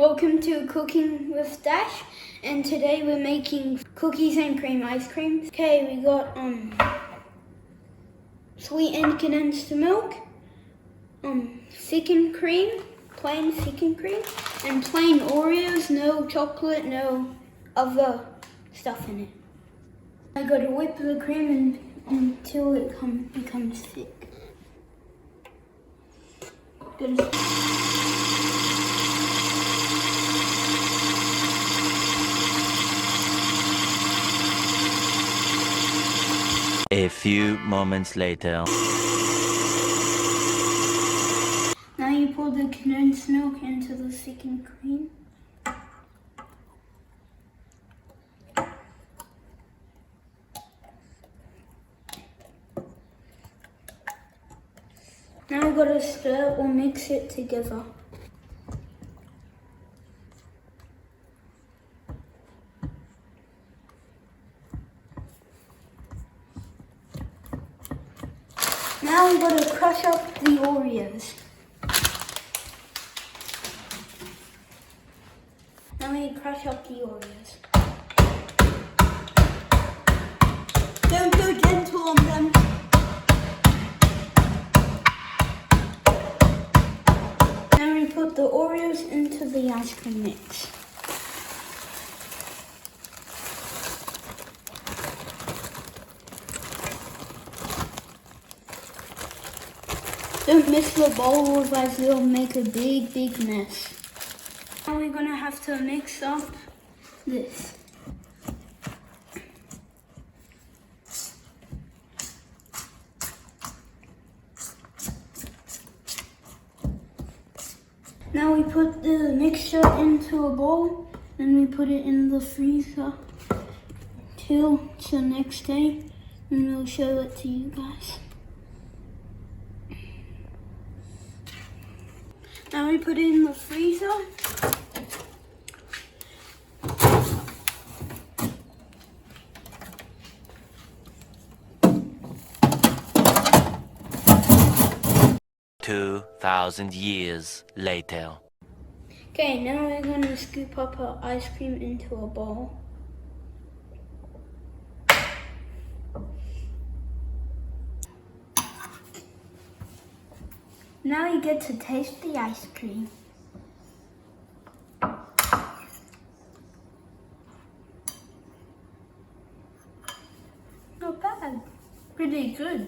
Welcome to Cooking with Dash, and today we're making cookies and cream ice cream. Okay, we got sweetened condensed milk, thickened cream, plain thickened cream, and plain Oreos, no chocolate, no other stuff in it. I gotta whip the cream until it becomes thick. A few moments later. Now you pour the condensed milk into the thickened cream. Now we've got to stir or mix it together. Now we've got to crush up the Oreos. Now we crush up the Oreos. Don't go gentle on them. Now we put the Oreos into the ice cream mix. Don't mix the bowl, otherwise it'll make a big mess. Now we're gonna have to mix up this. Now we put the mixture into a bowl, and we put it in the freezer till the next day, and we'll show it to you guys. Now we put it in the freezer. "2,000 years later." Okay, now we're going to scoop up our ice cream into a bowl. Now you get to taste the ice cream. Not bad. Pretty good.